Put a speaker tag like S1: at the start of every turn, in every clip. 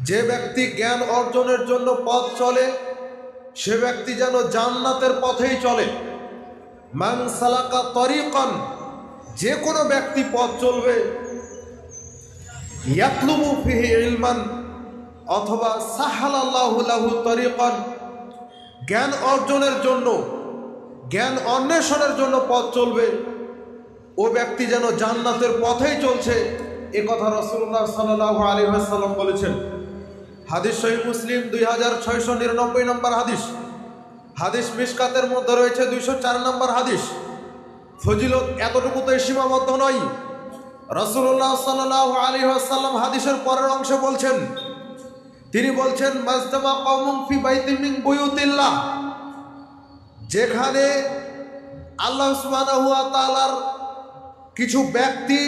S1: যে ব্যক্তি জ্ঞান অর্জনের জন্য পথ চলে সে ব্যক্তি যেন জান্নাতের পথেই চলে। মান সালাকা তরিকান, যে কোনো ব্যক্তি পথ চলবে, ইয়াতলুবু ফিহি ইলমান অথবা সাহালাল্লাহু লাহু তরিকান, জ্ঞান অর্জনের জন্য, জ্ঞান অন্বেষণের জন্য পথ চলবে, ও ব্যক্তি যেন জান্নাতের পথেই চলছে। এ কথা রাসূলুল্লাহ সাল্লাল্লাহু আলাইহি ওয়াসাল্লাম বলেছেন। হাদিস সহিহ মুসলিম 2699 নম্বর হাদিস। হাদিস মিশকাতের মধ্যে রয়েছে 204 নম্বর হাদিস। ফজিলত এতটুকুতে সীমাবদ্ধ নয়। রাসূলুল্লাহ সাল্লাল্লাহু আলাইহি ওয়াসাল্লাম হাদিসের পরের অংশে বলছেন, তিনি বলছেন মাজতামা কওমুন ফি বাইতিন মিন বুয়ুতিল্লাহ, যেখানে আল্লাহ সুবহানাহু ওয়া তাআলার কিছু ব্যক্তি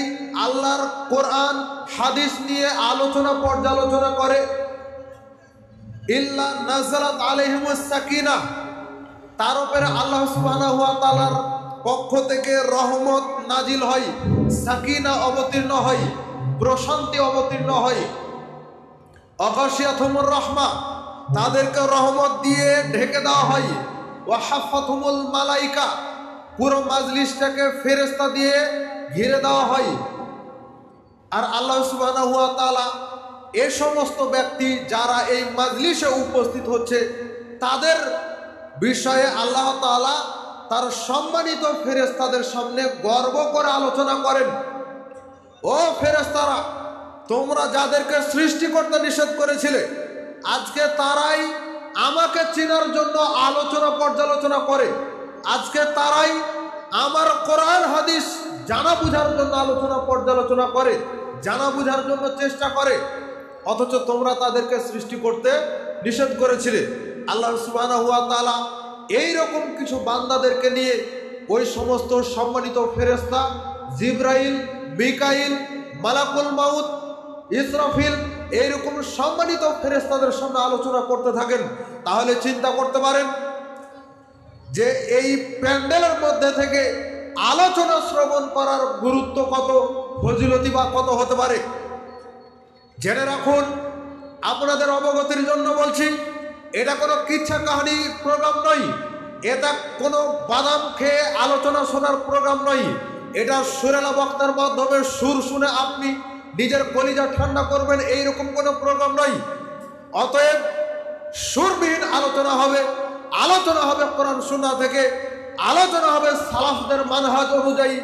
S1: আল্লাহর কোরআন হাদিস নিয়ে আলোচনা পর্যালোচনা করে, ইল্লা নাযালাত আলাইহিমুস সাকিনাহ, তার উপরে আল্লাহ সুবহানাহু ওয়া তাআলার পক্ষ থেকে রহমত নাজিল হয়, সাকিনা অবতীর্ণ হয়, প্রশান্তি অবতীর্ণ হয়। আগাশিয়াতুমুর রাহমা, তাদেরকে রহমত দিয়ে ঢেকে দেওয়া হয়। ওয়া হাফাতুমুল মালাইকা, পুরো মাজলিসটাকে ফেরেশতা দিয়ে ঘিরে দেওয়া হয়। আর আল্লাহ সুবহানাহু ওয়া তাআলা এই সমস্ত ব্যক্তি যারা এই মাজলিসে উপস্থিত হচ্ছে তাদের বিষয়ে আল্লাহ তাআলা তার সম্মানিত ফেরেশতাদের সামনে গর্ব করে আলোচনা করেন। ও ফেরেশতারা, তোমরা যাদেরকে সৃষ্টি করতে নিষেধ করেছিলে আজকে তারাই আমাকে চেনার জন্য আলোচনা পর্যালোচনা করে, আজকে তারাই আমার কোরআন হাদিস জানা বুঝার জন্য আলোচনা পর্যালোচনা করে, জানা বুঝার জন্য চেষ্টা করে, অথচ তোমরা তাদেরকে সৃষ্টি করতে নিষেধ করেছিলে। আল্লাহ সুবহানাহু ওয়া তাআলা এইরকম কিছু বান্দাদেরকে নিয়ে ওই সমস্ত সম্মানিত ফেরেশতা জিবরাইল, মিকাইল, মালাকুল মাউত, ইসরাফিল, এইরকম সম্মানিত ফেরেশতাদের সামনে আলোচনা করতে থাকেন। তাহলে চিন্তা করতে পারেন যে এই প্যান্ডেলের মধ্যে থেকে আলোচনা শ্রবণ করার গুরুত্ব কত, ফজিলতি বা কত হতে পারে। জেনে রাখুন, আপনাদের অবগতির জন্য বলছি, এটা কোনো কিচ্ছা কাহিনী প্রোগ্রাম নয়, এটা কোনো বাদাম খেয়ে আলোচনা শোনার প্রোগ্রাম নয়। এটা সুরেলা বক্তার মাধ্যমে সুর শুনে আপনি নিজের কলিজা ঠান্ডা করবেন এইরকম কোনো প্রোগ্রাম নয়। অতএব সুরবিহীন আলোচনা হবে, আলোচনা হবে কোরআন সুন্নাহ থেকে, আলোচনা হবে সালাফদের মানহাজ অনুযায়ী,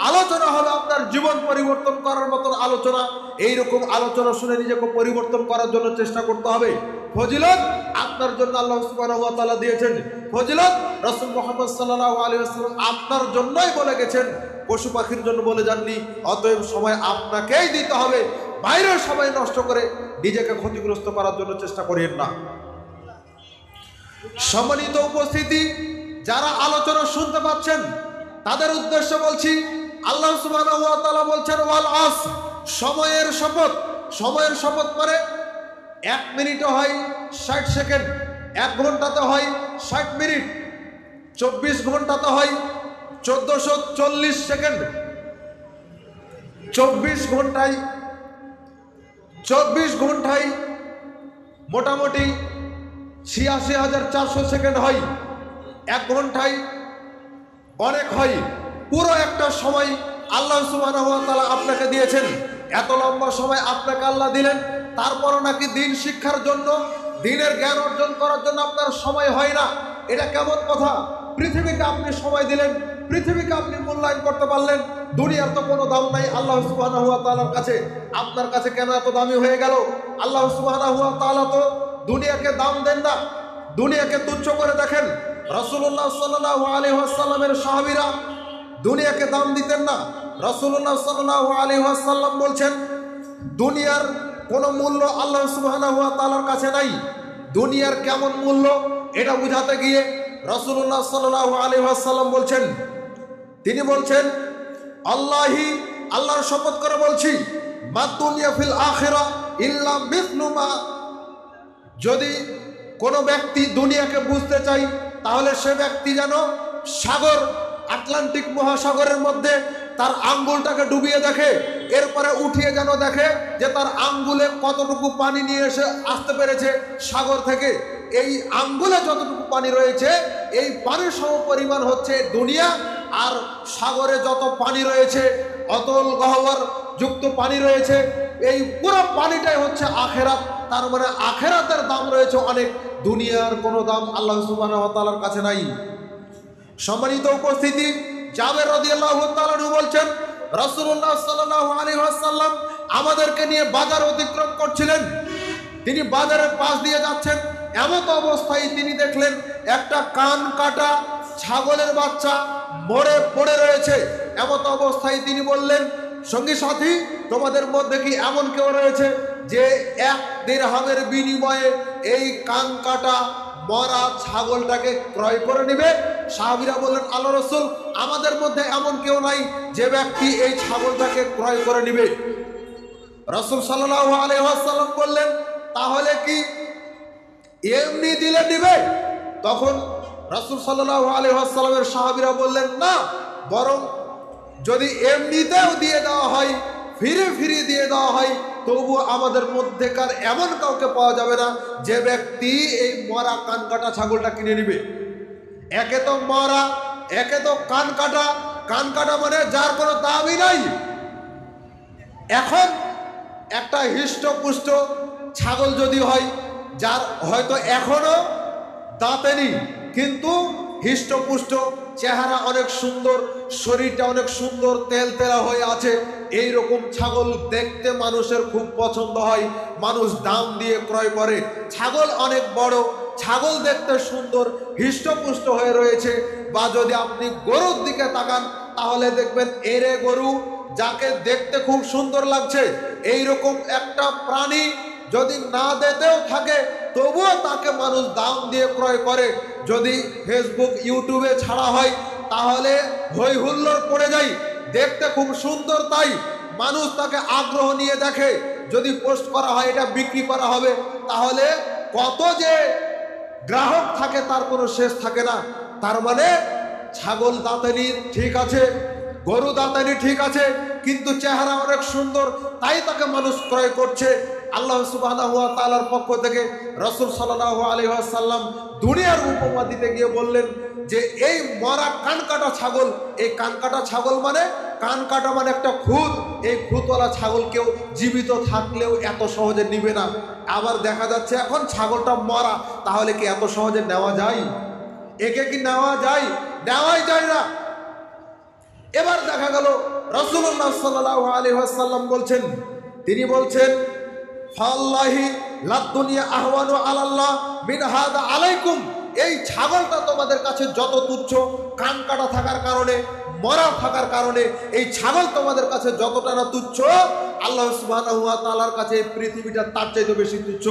S1: আলোচনা হবে আপনার জীবন পরিবর্তন করার মতন আলোচনা। এইরকম আলোচনা শুনে নিজেকে পরিবর্তন করার জন্য চেষ্টা করতে হবে। ফজিলত আপনার জন্য আল্লাহ সুবহানাহু ওয়া তাআলা দিয়েছেন, ফজিলত রাসূল মুহাম্মদ সাল্লাল্লাহু আলাইহি ওয়াসাল্লাম আপনার জন্যই বলে গেছেন, পশু পাখির জন্য বলে যাননি। অতএব সময় আপনাকেই দিতে হবে, বাইরের সময় নষ্ট করে নিজেকে ক্ষতিগ্রস্ত করার জন্য চেষ্টা করেন না। সম্মানিত উপস্থিতি, যারা আলোচনা শুনতে পাচ্ছেন তাদের উদ্দেশ্যে বলছি, আল্লাহ সুবহানাহু ওয়া তাআলা বলছেন ওয়াল আসর, সময়ের শপথ। সময়ের শপথ মানে 1 মিনিটে হয় 60 সেকেন্ড, 1 ঘন্টাতে হয় 60 মিনিট, 24 ঘন্টাতে হয় 1440 সেকেন্ড, 24 ঘন্টায় মোটামুটি 86,400 সেকেন্ড হয়। 1 ঘন্টায় অনেক হয়। পুরো একটা সময় আল্লাহ সুবহানাহু ওয়া তাআলা আপনাকে দিয়েছেন। এত লম্বা সময় আপনাকে আল্লাহ দিলেন, তারপরও নাকি দিন শিক্ষার জন্য, দিনের জ্ঞান অর্জন করার জন্য আপনার সময় হয় না। এটা কেমন কথা? পৃথিবীকে আপনি সময় দিলেন, পৃথিবীকে আপনি মূল্যায়ন করতে পারলেন, দুনিয়ার তো কোনো দাম নাই আল্লাহ সুবহানাহু ওয়া তাআলার কাছে। আপনার কাছে কেন এত দামি হয়ে গেল? আল্লাহ সুবহানাহু ওয়া তাআলা তো দুনিয়াকে দাম দেন না, দুনিয়াকে তুচ্ছ করে দেখেন। রাসূলুল্লাহ সাল্লাল্লাহু আলাইহি ওয়াসাল্লামের সাহাবীরা দুনিয়াকে দাম দিতেন না। রাসূলুল্লাহ সাল্লাল্লাহু আলাইহি ওয়াসাল্লাম বলছেন, দুনিয়ার কোনো মূল্য আল্লাহ সুবহানাহু ওয়া তাআলার কাছে নাই। দুনিয়ার কেমন মূল্য এটা বুঝাতে গিয়ে রাসূলুল্লাহ সাল্লাল্লাহু আলাইহি ওয়াসাল্লাম বলছেন, তিনি বলছেন, আল্লাহি, আল্লাহর শপথ করে বলছি, মা দুনিয়া ফিল আখিরাহ ইল্লা মিসলু মা, যদি কোনো ব্যক্তি দুনিয়াকে বুঝতে চাই তাহলে সে ব্যক্তি যেন সাগর আটলান্টিক মহাসাগরের মধ্যে তার আঙ্গুলটাকে ডুবিয়ে দেখে, এরপরে উঠিয়ে যেন দেখে যে তার আঙ্গুলে কতটুকু পানি নিয়ে এসে আসতে পেরেছে সাগর থেকে। এই আঙ্গুলে যতটুকু পানি রয়েছে এই পানির সম পরিমাণ হচ্ছে দুনিয়া, আর সাগরে যত পানি রয়েছে অতল গহ্বর যুক্ত পানি রয়েছে, এই পুরো পানিটাই হচ্ছে আখেরাত। তার মানে আখেরাতের দাম রয়েছে অনেক, দুনিয়ার কোনো দাম আল্লাহ সুবহানাহু ওয়া তাআলার কাছে নাই। সম্মানিত উপস্থিতি, জাবের রাদিয়াল্লাহু তাআলা আনহু বলছেন রাসূলুল্লাহ সাল্লাল্লাহু আলাইহি ওয়াসাল্লাম আমাদেরকে নিয়ে বাজার অতিক্রম করছিলেন। তিনি বাজারের পাশ দিয়ে যাচ্ছেন, এমন অবস্থায় তিনি দেখলেন একটা কান কাটা ছাগলের বাচ্চা মরে পড়ে রয়েছে। এমন অবস্থায় তিনি বললেন, সঙ্গী সাথী, তোমাদের মধ্যে কি এমন কেউ রয়েছে যে 1 দিরহামের বিনিময়ে এই কান কাটা মরা ছাগলটাকে ক্রয় করে নেবে? সাহাবীরা বললেন, আল্লাহ রাসূল, আমাদের মধ্যে এমন কেউ নাই যে ব্যক্তি এই ছাগলটাকে ক্রয় করে নেবে। রাসূল সাল্লাল্লাহু আলাইহি ওয়াসাল্লাম বললেন, তাহলে কি এমনি দিলে নিবে? তখন রাসূল সাল্লাল্লাহু আলাইহি ওয়াসাল্লামের সাহাবীরা বললেন, না, বরং যদি এমনিতেও দিয়ে দেওয়া হয়, ফিরে ফিরে দিয়ে দেওয়া হয়, তবু আমাদের মধ্যেকার এমন কাউকে পাওয়া যাবে না যে ব্যক্তি এই মরা কান কাটা ছাগলটা কিনে নিবে। একে তো মরা, একে তো কান কাটা। কান কাটা মানে যার কোনো দামই নাই। এখন একটা হৃষ্টপুষ্ট ছাগল যদি হয়, যার হয়তো এখনো দাঁতেনি কিন্তু হৃষ্টপুষ্ট, চেহারা অনেক সুন্দর, শরীরটা অনেক সুন্দর, তেল তেলা হয়ে আছে, এই রকম ছাগল দেখতে মানুষের খুব পছন্দ হয়, মানুষ দাম দিয়ে ক্রয় করে। ছাগল অনেক বড়, ছাগল দেখতে সুন্দর, হৃষ্টপুষ্ট হয়ে রয়েছে। বা যদি আপনি গরুর দিকে তাকান তাহলে দেখবেন এরে গরু, যাকে দেখতে খুব সুন্দর লাগছে, এই রকম একটা প্রাণী যদি না দিতেও থাকে তবুও তাকে মানুষ দাম দিয়ে ক্রয় করে। যদি ফেসবুক ইউটিউবে ছাড়া হয় তাহলে হই হুল্লোড় পড়ে যায়, দেখতে খুব সুন্দর তাই মানুষ তাকে আগ্রহ নিয়ে দেখে। যদি পোস্ট করা হয় এটা বিক্রি করা হবে, তাহলে কত যে গ্রাহক থাকে তার কোনো শেষ থাকে না। তার মানে ছাগল দাঁতানি ঠিক আছে, গরু দাঁতানি ঠিক আছে, কিন্তু চেহারা অনেক সুন্দর, তাই তাকে মানুষ ক্রয় করছে। আল্লাহ সুবহানাহু ওয়া তাআলার পক্ষ থেকে রাসূল সাল্লাল্লাহু আলাইহি ওয়াসাল্লাম দুনিয়ার উপমা দিতে গিয়ে বললেন যে এই মরা কানকাটা ছাগল, এই কানকাটা ছাগল মানে, কানকাটা মানে একটা খুদ, এই খুদওয়ালা ছাগল কেউ জীবিত থাকলেও এত সহজে নিবে না। আবার দেখা যাচ্ছে এখন ছাগলটা মরা, তাহলে কি এত সহজে নেওয়া যায়? একে কি নেওয়া যায়? নেওয়াই যায় না। এবার দেখা গেল রাসূলুল্লাহ সাল্লাল্লাহু আলাইহি ওয়াসাল্লাম বলছেন, তিনি বলছেন, ফাল্লাহি লাদ দুনিয়া আহওয়ানু আলাল্লাহ মিন হাদা আলাইকুম, এই ছাগলটা তোমাদের কাছে যত তুচ্ছ, কান কাটা থাকার কারণে, মরা থাকার কারণে এই ছাগল তোমাদের কাছে যতটা না তুচ্ছ, আল্লাহ সুবহানাহু ওয়া তাআলার কাছে এই পৃথিবীটা তার চাইতে বেশি তুচ্ছ।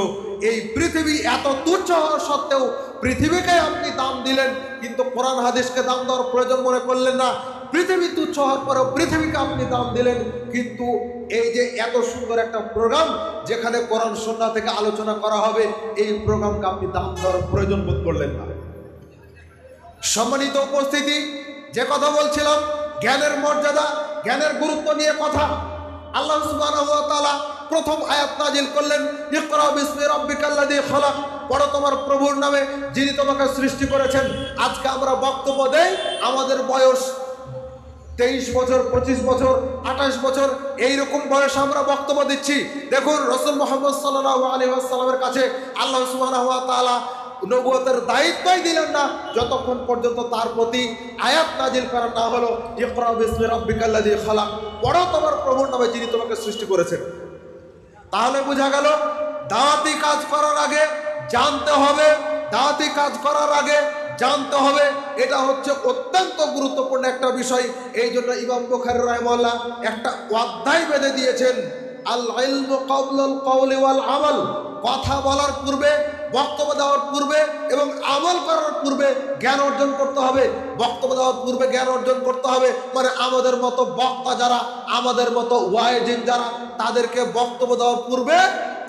S1: এই পৃথিবী এত তুচ্ছ হওয়া সত্ত্বেও পৃথিবীকে আপনি দাম দিলেন, কিন্তু কোরআন হাদিসকে দাম দেওয়ার প্রয়োজন মনে করলেন না। পৃথিবী তুচ্ছ হওয়ার পরেও পৃথিবীকে আপনি দাম দিলেন, কিন্তু এই যে এত সুন্দর একটা প্রোগ্রাম যেখানে কোরআন সুন্নাহ থেকে আলোচনা করা হবে, এই প্রোগ্রামকে আপনি দাম দেওয়ার প্রয়োজন বোধ করলেন না। সম্মানিত উপস্থিতি, যে কথা বলছিলাম জ্ঞানের মর্যাদা, জ্ঞানের গুরুত্ব নিয়ে কথা, আল্লাহ সুবহানাহু ওয়া তাআলা প্রথম আয়াত নাজিল করলেন, ইকরা বিসমি রাব্বিকাল্লাযী খালাক, পড়ো তোমার প্রভুর নামে যিনি তোমাকে সৃষ্টি করেছেন। আজকে আমরা বক্তব্য দেই, আমাদের বয়স 23 বছর, 25 বছর, 28 বছর, এইরকম বয়সে আমরা বক্তব্য দিচ্ছি। দেখুন রাসূল মুহাম্মদ সাল্লাল্লাহু আলাইহি ওয়াসাল্লামের কাছে আল্লাহ সুবহানাহু ওয়া তাআলা নবুয়তের দায়িত্বই দিলেন না যতক্ষণ পর্যন্ত তার প্রতি আয়াত নাজিল করা না হলো, ইকরা বিসমি রাব্বিকাল্লাযী খালাক, পড়ো তোমার প্রভুর নামে যিনি তোমাকে সৃষ্টি করেছেন। তাহলে বোঝা গেল দাওয়াতি কাজ করার আগে জানতে হবে, দাওয়াতি কাজ করার আগে জানতে হবে, এটা হচ্ছে অত্যন্ত গুরুত্বপূর্ণ একটা বিষয়। এই জন্য ইমাম বুখারী রাহিমাহুল্লাহ একটা অধ্যায় বেঁধে দিয়েছেন, আল ইলমু ক্বাবলাল কওলি ওয়াল আমাল, কথা বলার পূর্বে, বক্তব্য দেওয়ার পূর্বে এবং আমল করার পূর্বে জ্ঞান অর্জন করতে হবে। বক্তব্য দেওয়ার পূর্বে জ্ঞান অর্জন করতে হবে মানে আমাদের মতো বক্তা যারা, আমাদের মতো ওয়াইজিন যারা, তাদেরকে বক্তব্য দেওয়ার পূর্বে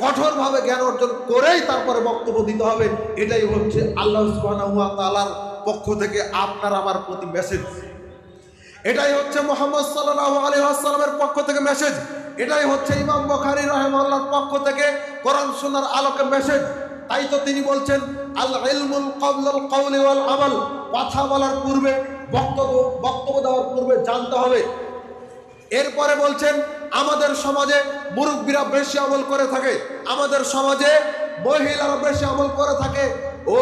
S1: কঠোরভাবে জ্ঞান অর্জন করেই তারপরে বক্তব্য দিতে হবে। এটাই হচ্ছে আল্লাহ সুবহানাহু ওয়া তাআলার পক্ষ থেকে আপনার আমার প্রতি মেসেজ। এটাই হচ্ছে মুহাম্মদ সাল্লাল্লাহু আলাইহি ওয়াসাল্লামের পক্ষ থেকে মেসেজ। এটাই হচ্ছে ইমাম বুখারী রাহিমাহুল্লাহর পক্ষ থেকে কোরআন সুন্নাহর আলোকে মেসেজ। তাই তো তিনি বলছেন আল ইলমুল ক্বাবলাল কওলি ওয়াল আমাল, কথা বলার পূর্বে, বক্তব্য দেওয়ার পূর্বে জানতে হবে। এরপরে বলছেন আমাদের সমাজে মুরব্বীরা বেশি আমল করে থাকে, আমাদের সমাজে মহিলারা বেশি আমল করে থাকে। ও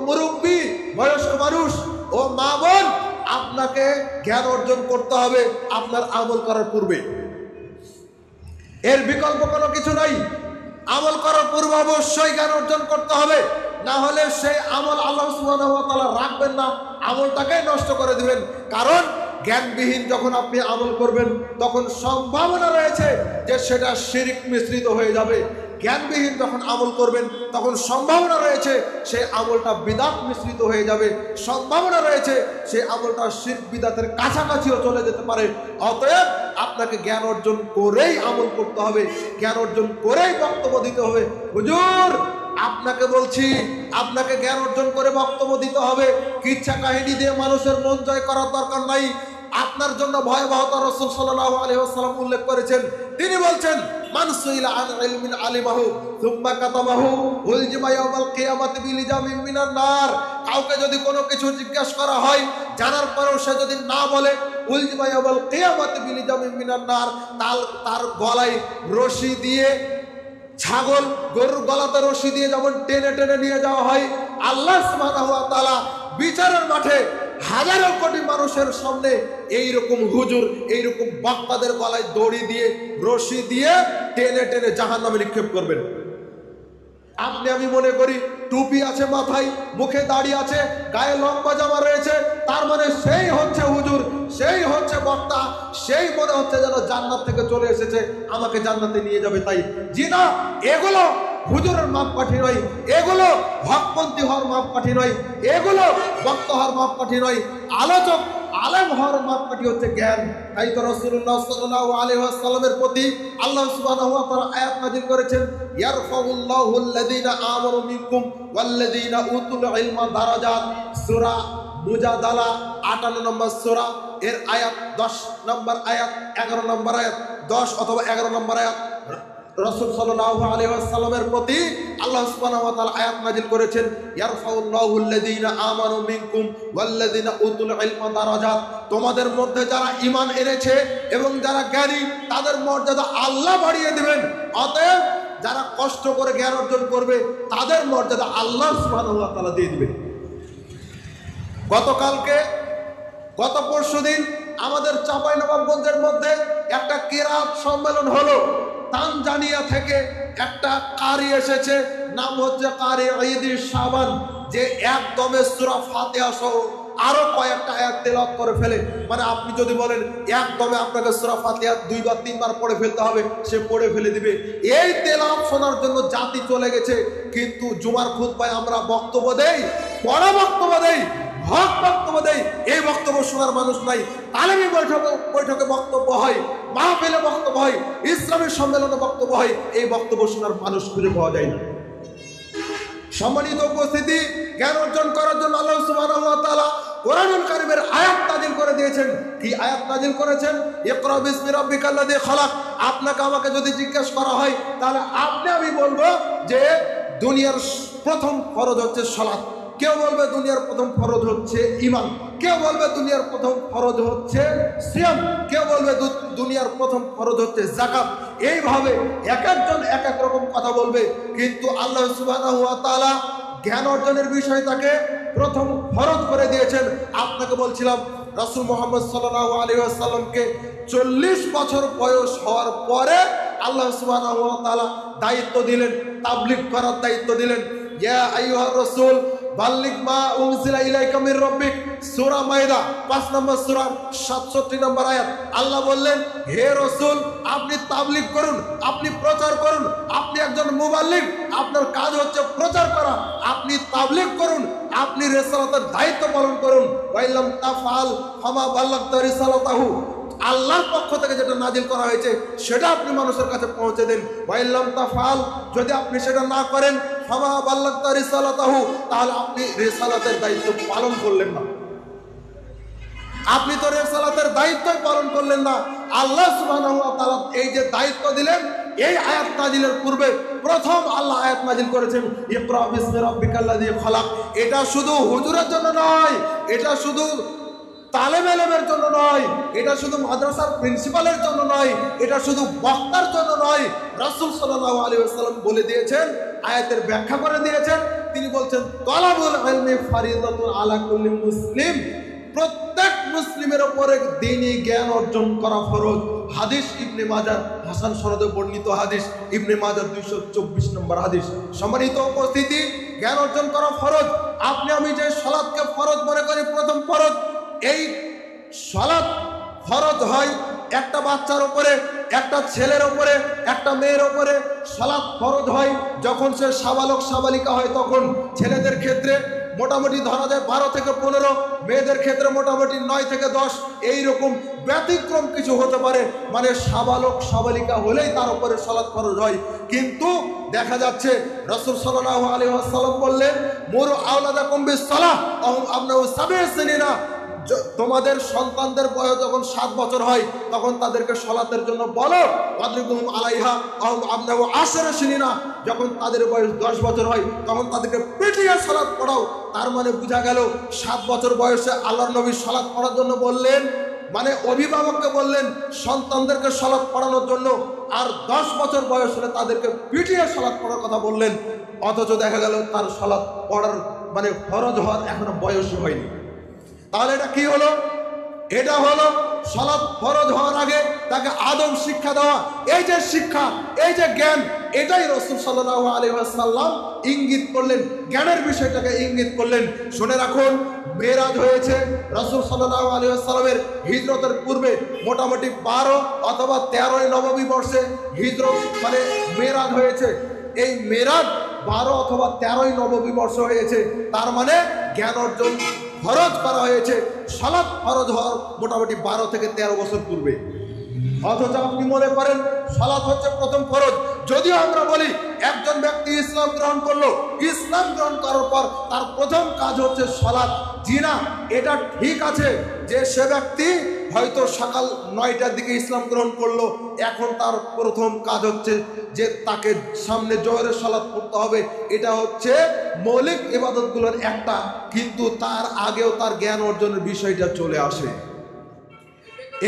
S1: মুরব্বী বয়স্ক মানুষ, ও মা বোন, আপনাকে জ্ঞান অর্জন করতে হবে আপনার আমল করার পূর্বে। এর বিকল্প কোনো কিছু নাই। আমল করার পূর্বে অবশ্যই জ্ঞান অর্জন করতে হবে, না হলে সেই আমল আল্লাহ সুবহানাহু ওয়া তাআলা রাখবেন না, আমলটাকে নষ্ট করে দিবেন। কারণ জ্ঞানবিহীন যখন আপনি আমল করবেন তখন সম্ভাবনা রয়েছে যে সেটা শিরক মিশ্রিত হয়ে যাবে। জ্ঞানবিহীন যখন আমল করবেন তখন সম্ভাবনা রয়েছে সেই আমলটা বিদআত মিশ্রিত হয়ে যাবে, সম্ভাবনা রয়েছে সেই আমলটা শিরক বিদআতের কাছাকাছিও চলে যেতে পারে। অতএব আপনাকে জ্ঞান অর্জন করেই আমল করতে হবে, জ্ঞান অর্জন করেই বক্তব্য দিতে হবে। হুজুর আপনাকে বলছি, আপনাকে জ্ঞান অর্জন করে বক্তব্য দিতে হবে। কিচ্ছা কাহিনী দিয়ে মানুষের মন জয় করার দরকার নাই। আপনার জন্য ভয়াবহতা রাসূল সাল্লাল্লাহু আলাইহি ওয়াসাল্লাম উল্লেখ করেছেন। তিনি বলছেন মান সুইলা আন ইলমিন আলিমাহু সুম্মা কাতামাহু উলজিমা ইয়াউমাল কিয়ামাতি বিলিজামিন মিনান নার। কাউকে যদি কোনো কিছু জিজ্ঞাসা করা হয়, জানার পরেও সে যদি না বলে, উলজিমা ইয়াউমাল কিয়ামাতি বিলিজামিন মিনান নার, তার গলায় রশি দিয়ে, ছাগল গরুর গলাতে রশি দিয়ে যেমন টেনে টেনে নিয়ে যাওয়া হয়, আল্লাহ সুবহানাহু ওয়া তাআলা বিচারের মাঠে হাজারো কোটি মানুষের সামনে এইরকম হুজুর, এইরকম বক্তাদের গলায় দড়ি দিয়ে, রশি দিয়ে টেনে টেনে জাহান্নামে নিক্ষেপ করবেন। আপনি আমি মনে করি টুপি আছে মাথায়, মুখে দাড়ি আছে, গায়ে লম্বা জামা রয়েছে, তার মানে সেই হচ্ছে হুজুর, সেই হচ্ছে বক্তা, সেই মনে হচ্ছে যেন জান্নাত থেকে চলে এসেছে, আমাকে জান্নাতে নিয়ে যাবে। তাই জি না, এগুলো হুজুরের মাপকাঠি নয়, এগুলো হকপন্থী হওয়ার মাপকাঠি নয়, এগুলো বক্তা হওয়ার মাপকাঠি নয়। আলোচক আলেম হওয়ার মাপকাঠি হচ্ছে জ্ঞান। তাই তো রাসূলুল্লাহ সাল্লাল্লাহু আলাইহি ওয়াসাল্লামের প্রতি আল্লাহ সুবহানাহু ওয়া তাআলা আয়াত নাযিল করেছেন, ইয়ারফাউল্লাহু আল্লাযীনা আমানু মিনকুম ওয়াল্লাযীনা উতুল ইলমা দারাজাত। সূরা মুজাদালা 58 নম্বর সূরা, এর আয়াত 10 নম্বর আয়াত, 11 নম্বর আয়াত, 10 অথবা 11 নম্বর আয়াত। রাসূল সাল্লাল্লাহু আলাইহি ওয়াসাল্লামের প্রতি আল্লাহ সুবহানাহু ওয়া তাআলা আয়াত নাযিল করেছেন, ইয়ারফাউল্লাহু আল্লাযীনা আমানু মিনকুম ওয়াল্লাযীনা উতুল ইলমা দারাজাত। তোমাদের মধ্যে যারা ঈমান এনেছে এবং যারা জ্ঞানী, তাদের মর্যাদা আল্লাহ বাড়িয়ে দিবেন। অতএব যারা কষ্ট করে জ্ঞান অর্জন করবে তাদের মর্যাদা আল্লাহ সুবহানাহু ওয়া তাআলা দিয়ে দিবেন। গত পরশুদিন আমাদের চাঁপাইনবাবগঞ্জের মধ্যে একটা কিরাত সম্মেলন হলো। তানজানিয়া থেকে একটা কারি এসেছে, নাম হচ্ছে কারি ঈদ শাবান, যে একদমে সূরা ফাতিহা সহ আরো কয়েকটা আয়াত তেলাওয়াত করে ফেলে। মানে আপনি যদি বলেন একদমে আপনাকে সূরা ফাতিহা 2 বা 3 বার পড়ে ফেলতে হবে, সে পড়ে ফেলে দিবে। এই তেলাওয়াত শোনার জন্য জাতি চলে গেছে। কিন্তু জুমার খুতবায় আমরা বক্তব্য দেই, বড় বক্তব্য দেই, হক বক্তব্য দেই, এই বক্তব্য শোনার মানুষ নাই। তালেমি বৈঠকে বক্তব্য হয়, মাহফিলে বক্তব্য হয়, ইসলামী সম্মেলনে বক্তব্য হয়, এই বক্তব্য শোনার মানুষ খুঁজে পাওয়া যায় না। সম্মানিত উপস্থিতি, জ্ঞান অর্জন করার জন্য আল্লাহ সুবহানাহু ওয়া তাআলা কোরআনুল কারীমের আয়াত নাযিল করে দিয়েছেন। কি আয়াত নাযিল করেছেন? ইকরা বিসমি রাব্বিকাল্লাযী খালাক। আপনাকে আমাকে যদি জিজ্ঞেস করা হয়, তাহলে আমি বলবো যে দুনিয়ার প্রথম ফরজ হচ্ছে সালাত। কেউ বলবে দুনিয়ার প্রথম ফরজ হচ্ছে ঈমান, কেউ বলবে দুনিয়ার প্রথম ফরজ হচ্ছে সিয়াম, কেউ বলবে দুনিয়ার প্রথম ফরজ হচ্ছে যাকাত। এইভাবে এক একজন এক এক রকম কথা বলবে। কিন্তু আল্লাহ সুবহানাহু ওয়া তাআলা জ্ঞান অর্জনের বিষয়টাকে প্রথম ফরজ করে দিয়েছেন। আপনাকে বলছিলাম রাসূল মুহাম্মদ সাল্লাল্লাহু আলাইহি ওয়াসাল্লামকে 40 বছর বয়স হওয়ার পরে আল্লাহ সুবহানাহু ওয়া তাআলা দায়িত্ব দিলেন, তাবলীগ করার দায়িত্ব দিলেন। ইয়া আইয়ুহার রাসূল বাল্লিগ মা উনজিলা ইলাইকা মির রাব্বিক। সূরা মাইদা 5 নম্বর সূরা 67 নম্বর আয়াত। আল্লাহ বললেন, হে রাসূল, আপনি তাবলীগ করুন, আপনি প্রচার করুন, আপনি একজন মুবাল্লিগ, আপনার কাজ হচ্ছে প্রচার করা, আপনি তাবলীগ করুন, আপনি রিসালাতের দায়িত্ব পালন করুন। ওয়াইলাম তাফআল ফামা বাল্লাগতা রিসালাতাহু। আল্লাহর পক্ষ থেকে যেটা নাজিল করা হয়েছে সেটা আপনি মানুষের কাছে পৌঁছে দেন। ওয়াইলাম তাফআল, যদি আপনি সেটা না করেন, ফামা বাল্লাগতা রিসালাতাহু, তাহলে আপনি রিসালাতের দায়িত্ব পালন করলেন না। আপনি তো রেসালাতের দায়িত্বই পালন করলেন না। আল্লাহ সুবহানাহু ওয়া তাআলা এই যে দায়িত্ব দিলেন, এই আয়াত নাজিলের পূর্বে প্রথম আল্লাহ আয়াত নাজিল করেছেন ইকরা বিসমি রাব্বিকাল্লাযী খলাক। এটা শুধু হুজুরের জন্য নয়, এটা শুধু তালেব ইলমের জন্য নয়, এটা শুধু মাদ্রাসার প্রিন্সিপালের জন্য নয়, এটা শুধু বক্তার জন্য নয়। রাসূল সাল্লাল্লাহু আলাইহি ওয়াসাল্লাম বলে দিয়েছেন, আয়াতের ব্যাখ্যা করে দিয়েছেন। তিনি বলছেন তালাবুল ইলমি ফারিদাতুন আলা কুল্লি মুসলিম, প্রত্যেক মুসলিমের উপরে দ্বীনি জ্ঞান অর্জন করা ফরজ। হাদিস ইবনে মাজাহ হাসান সনদে বর্ণিত হাদিস, ইবনে মাজাহ 224 নম্বর হাদিস। সম্মানিত উপস্থিতি, জ্ঞান অর্জন করা ফরজ। আপনি আমি যে সালাতকে ফরজ মনে করি, প্রথম ফরজ, এই সালাত ফরজ হয় একটা বাচ্চার উপরে, একটা ছেলের উপরে, একটা মেয়ের উপরে। সালাত ফরজ হয় যখন সে সাবালক সাবালিকা হয় তখন। ছেলেদের ক্ষেত্রে মোটামুটি ধরা যায় 12 থেকে 15, মেয়েদের ক্ষেত্রে মোটামুটি 9 থেকে 10, এইরকম ব্যতিক্রম কিছু হতে পারে। মানে সাবালক সাবালিকা হলেই তার উপরে সালাত ফরজ হয়। কিন্তু দেখা যাচ্ছে রাসূল সাল্লাল্লাহু আলাইহি ওয়াসাল্লাম বললেন মুরু আওলাদাকুম বিস-সালাহ আহুম আবনাউ সাবঈ সিনিনা, তোমাদের সন্তানদের বয়স যখন 7 বছর হয় তখন তাদেরকে সালাতের জন্য বলো। ওয়াদরিবুহুম আলাইহা আহুম আবনাউ 10 সিনিনা, যখন তাদের বয়স 10 বছর হয় তখন তাদেরকে পিটিয়ে সালাত পড়াও। তার মানে বোঝা গেল 7 বছর বয়সে আল্লাহর নবী সালাত পড়ার জন্য বললেন, মানে অভিভাবককে বললেন সন্তানদেরকে সালাত পড়ানোর জন্য, আর 10 বছর বয়স হলে তাদেরকে পিটিয়ে সালাত পড়ার কথা বললেন। অথচ দেখা গেল তার সালাত পড়ার মানে ফরজ হওয়ার এখনো বয়স হয়নি। তাহলে এটা কি হলো? এটা হলো সালাত ফরজ হওয়ার আগে তাকে আদব শিক্ষা দেওয়া। এই যে শিক্ষা, এই যে জ্ঞান, এটাই রাসূল সাল্লাল্লাহু আলাইহি ওয়াসাল্লাম ইঙ্গিত করলেন, জ্ঞানের বিষয়টাকে ইঙ্গিত করলেন। শুনে রাখুন, মেরাজ হয়েছে রাসূল সাল্লাল্লাহু আলাইহি ওয়াসাল্লামের হিজরতের পূর্বে, মোটামুটি 12 অথবা 13 নববী বর্ষে হিজরত মানে মেরাজ হয়েছে। এই মেরাজ 12 অথবা 13 নববী বর্ষ হয়েছে। তার মানে জ্ঞান অর্জন ফরজ করা হয়েছে সালাত ফরজ হওয়ার মোটামুটি 12 থেকে 13 বছর পূর্বে। অথচ আপনি মনে করেন সালাত হচ্ছে প্রথম ফরজ। যদিও আমরা বলি একজন ব্যক্তি ইসলাম গ্রহণ করলো, ইসলাম গ্রহণ করার পর তার প্রথম কাজ হচ্ছে সালাত। জি না, এটা ঠিক আছে যে সে ব্যক্তি হয়তো সকাল 9টার দিকে ইসলাম গ্রহণ করলো, এখন তার প্রথম কাজ হচ্ছে যে তাকে সামনে জোহরের সালাত পড়তে হবে। এটা হচ্ছে মৌলিক ইবাদতগুলোর একটা, কিন্তু তার আগেও তার জ্ঞান অর্জনের বিষয়টা চলে আসে।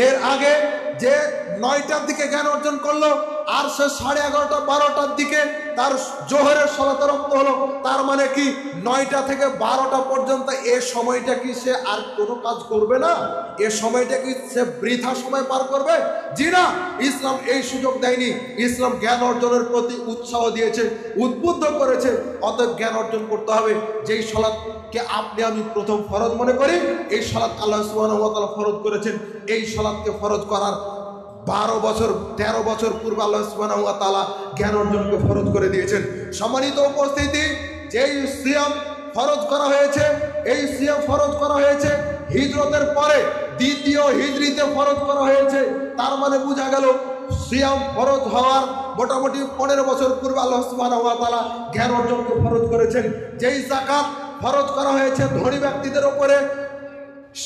S1: এর আগে যে 9টার দিকে জ্ঞান অর্জন করলো আর সে 11:30 12টার দিকে তার জোহরের সালাত রক্ত হলো, তার মানে কি 9টা থেকে 12টা পর্যন্ত এ সময়টা কি সে আর কোনো কাজ করবে না? এ সময়টা কি সে বৃথা সময় পার করবে? জি না, ইসলাম এই সুযোগ দেয়নি। ইসলাম জ্ঞান অর্জনের প্রতি উৎসাহ দিয়েছে, উদ্বুদ্ধ করেছে। অতএব জ্ঞান অর্জন করতে হবে। যেই সালাতকে আপনি আমি প্রথম ফরজ মনে করি, এই সালাত আল্লাহ সুবহানাহু ওয়া তাআলা ফরজ করেছেন। এই সালাতকে ফরজ করার 12 বছর 13 বছর পূর্বে আল্লাহ সুবহানাহু ওয়া তাআলা জ্ঞান অর্জনকে ফরজ করে দিয়েছেন। সম্মানিত উপস্থিতি, যেই সিয়াম ফরজ করা হয়েছে, এই সিয়াম ফরজ করা হয়েছে হিজরতের পরে, দ্বিতীয় হিজরিতে ফরজ করা হয়েছে। তার মানে বোঝা গেল সিয়াম ফরজ হওয়ার মোটামুটি 15 বছর পূর্বে আল্লাহ সুবহানাহু ওয়া তাআলা জ্ঞান অর্জনকে ফরজ করেছেন। যেই যাকাত ফরজ করা হয়েছে ধনী ব্যক্তিদের উপরে,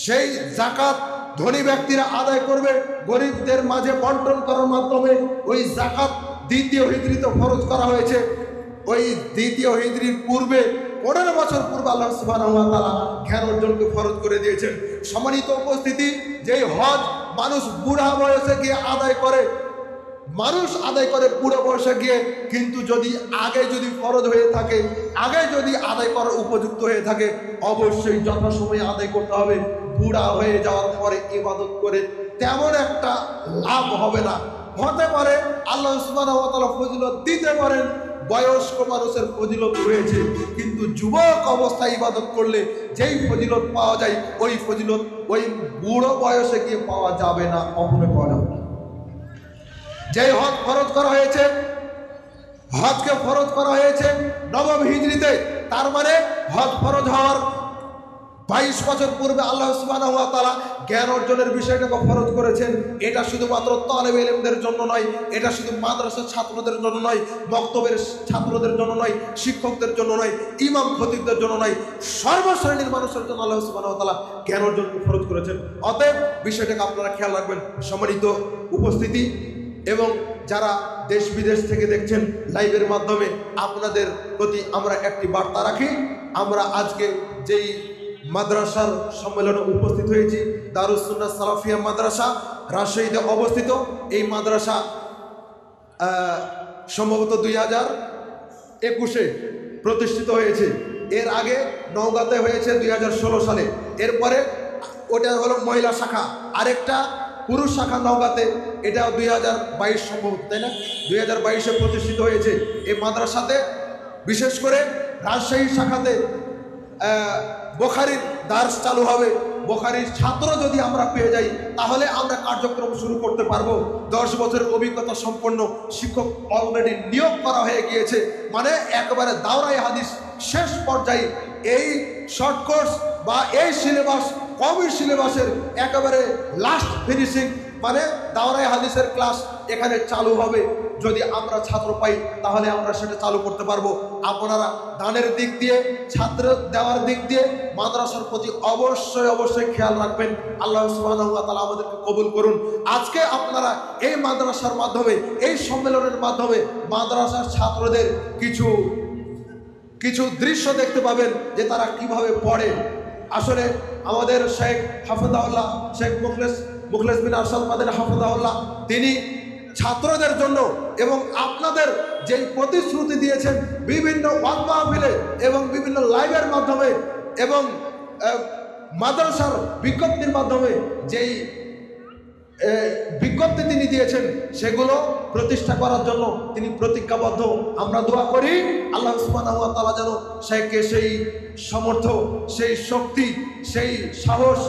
S1: সেই যাকাত ধনী ব্যক্তিরা আদায় করবে, গরিবদের মাঝে বন্টন করার মাধ্যমে। ওই যাকাত দ্বিতীয় হিজরিতে ফরজ করা হয়েছে। ওই দ্বিতীয় হিজরির পূর্বে 15 বছর পূর্বে আল্লাহ সুবহানাহু ওয়া তাআলা জ্ঞান অর্জনকে ফরজ করে দিয়েছেন। সম্মানিত উপস্থিতি, যেই হজ মানুষ বুড়া বয়সে গিয়ে আদায় করে, মানুষ আদায় করে বুড়ো বয়সে গিয়ে, কিন্তু যদি আগে যদি ফরজ হয়ে থাকে, আগে যদি আদায় করার উপযুক্ত হয়ে থাকে, অবশ্যই যথাসময়ে আদায় করতে হবে। বুড়া হয়ে যাওয়ার পরে ইবাদত করে তেমন একটা লাভ হবে না। হতে পারে আল্লাহ সুবহানাহু ওয়া তাআলা ফজিলত দিতে পারেন, বয়স্ক মানুষের ফজিলত রয়েছে, কিন্তু যুবক অবস্থায় ইবাদত করলে যেই ফজিলত পাওয়া যায় ওই ফজিলত ওই বুড়ো বয়সে গিয়ে পাওয়া যাবে না, কখনো পাওয়া যাবে না। যেই হজ ফরজ করা হয়েছে, হজকে ফরজ করা হয়েছে নবম হিজরিতে, তার মানে হজ ফরজ হওয়ার 22 বছর পূর্বে আল্লাহ সুবহানাহু ওয়া তাআলা জ্ঞান অর্জনের বিষয়টাকে ফরজ করেছেন। এটা শুধুমাত্র তালেবে ইলমদের জন্য নয়, এটা শুধু মাদ্রাসার ছাত্রদের জন্য নয়, মক্তবের ছাত্রদের জন্য নয়, শিক্ষকদের জন্য নয়, ইমাম খতিবদের জন্য নয়, সর্বশ্রেণীর মানুষের জন্য আল্লাহ সুবহানাহু ওয়া তাআলা জ্ঞান অর্জনকে ফরজ করেছেন। অতএব বিষয়টাকে আপনারা খেয়াল রাখবেন। সম্মানিত উপস্থিতি এবং যারা দেশ বিদেশ থেকে দেখছেন লাইভের মাধ্যমে, আপনাদের প্রতি আমরা একটি বার্তা রাখি। আমরা আজকে যেই মাদ্রাসার সম্মেলনে উপস্থিত হয়েছি, দারুস সুন্নাহ সালাফিয়া মাদ্রাসা রাজশাহীতে অবস্থিত। এই মাদ্রাসা সম্ভবত 2021-এ প্রতিষ্ঠিত হয়েছে। এর আগে নওগাঁতে হয়েছে 2016 সালে। এরপরে ওটা হলো মহিলা শাখা, আরেকটা পুরুষ শাখা নওগাঁতে, এটা 2022 সম্ভবত, তাই না? 2022-এ প্রতিষ্ঠিত হয়েছে। এই মাদ্রাসাতে বিশেষ করে রাজশাহী শাখাতে বুখারীর দার্স চালু হবে। বুখারীর ছাত্র যদি আমরা পেয়ে যাই তাহলে আমরা কার্যক্রম শুরু করতে পারবো। 10 বছরের অভিজ্ঞতা সম্পন্ন শিক্ষক অলরেডি নিয়োগ করা হয়ে গিয়েছে। মানে একেবারে দাওরায়ে হাদিস শেষ পর্যায়ে এই শর্ট কোর্স বা এই সিলেবাস, কমই সিলেবাসের একেবারে লাস্ট ফিনিশিং, মানে দাওরায়ে হাদিসের ক্লাস এখানে চালু হবে। যদি আমরা ছাত্র পাই তাহলে আমরা সেটা চালু করতে পারবো। আপনারা দানের দিক দিয়ে, ছাত্র দেওয়ার দিক দিয়ে মাদ্রাসার প্রতি অবশ্যই খেয়াল রাখবেন। আল্লাহ সুবহানাহু ওয়া তাআলা আমাদেরকে কবুল করুন। আজকে আপনারা এই মাদ্রাসার মাধ্যমে, এই সম্মেলনের মাধ্যমে মাদ্রাসার ছাত্রদের কিছু দৃশ্য দেখতে পাবেন যে তারা কিভাবে পড়ে। আসলে আমাদের শেখ হাফেজাহুল্লাহ, শেখ মুখলেস বিন আরশাদ মাদানী হাফেজাহুল্লাহ, তিনি ছাত্রদের জন্য এবং আপনাদের যেই প্রতিশ্রুতি দিয়েছেন বিভিন্ন ওয়াজ মাহফিলে এবং বিভিন্ন লাইভের মাধ্যমে এবং মাদ্রাসার বিজ্ঞপ্তির মাধ্যমে যেই বিজ্ঞপ্তি তিনি দিয়েছেন সেগুলো প্রতিষ্ঠা করার জন্য তিনি প্রতিজ্ঞাবদ্ধ। আমরা দোয়া করি আল্লাহ সুবহানাহু ওয়া তাআলা যেন শেখকে সেই সামর্থ্য, সেই শক্তি, সেই সাহস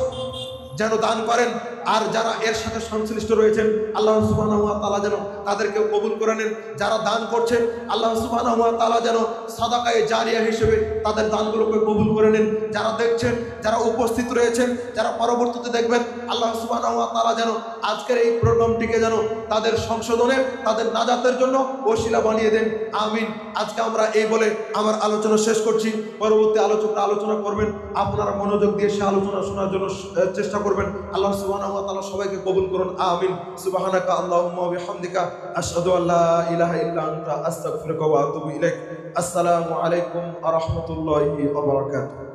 S1: যেন দান করেন। আর যারা এর সাথে সংশ্লিষ্ট রয়েছেন আল্লাহ সুবহানাহু ওয়া তাআলা যেন তাদেরকেও কবুল করে নেন। যারা দান করছেন আল্লাহ সুবহানাহু ওয়া তাআলা যেন সাদাকায়ে জারিয়া হিসেবে তাদের দানগুলোকে কবুল করে নেন। যারা দেখছেন, যারা উপস্থিত রয়েছেন, যারা পরবর্তীতে দেখবেন, আল্লাহ সুবহানাহু ওয়া তাআলা যেন আজকের এই প্রোগ্রামটিকে যেন তাদের সংশোধনের, তাদের নাজাতের জন্য ওসিলা বানিয়ে দেন। আমিন। আজকে আমরা এই বলে আমার আলোচনা শেষ করছি। পরবর্তী আলোচকরা আলোচনা করবেন, আপনারা মনোযোগ দিয়ে সে আলোচনা শোনার জন্য চেষ্টা করবেন। আল্লাহ সুবহানাহু ওয়া তাআলা সবাইকে কবুল করুন। আমিন। সুবহানাকা আল্লাহুম্মা ওয়া বিহামদিকা আশহাদু আল্লা ইলাহা ইল্লা আনতা আস্তাগফিরুকা ওয়া আতুবু ইলাইক। আসসালামু আলাইকুম ওয়া রাহমাতুল্লাহি ওয়া বারাকাতুহু।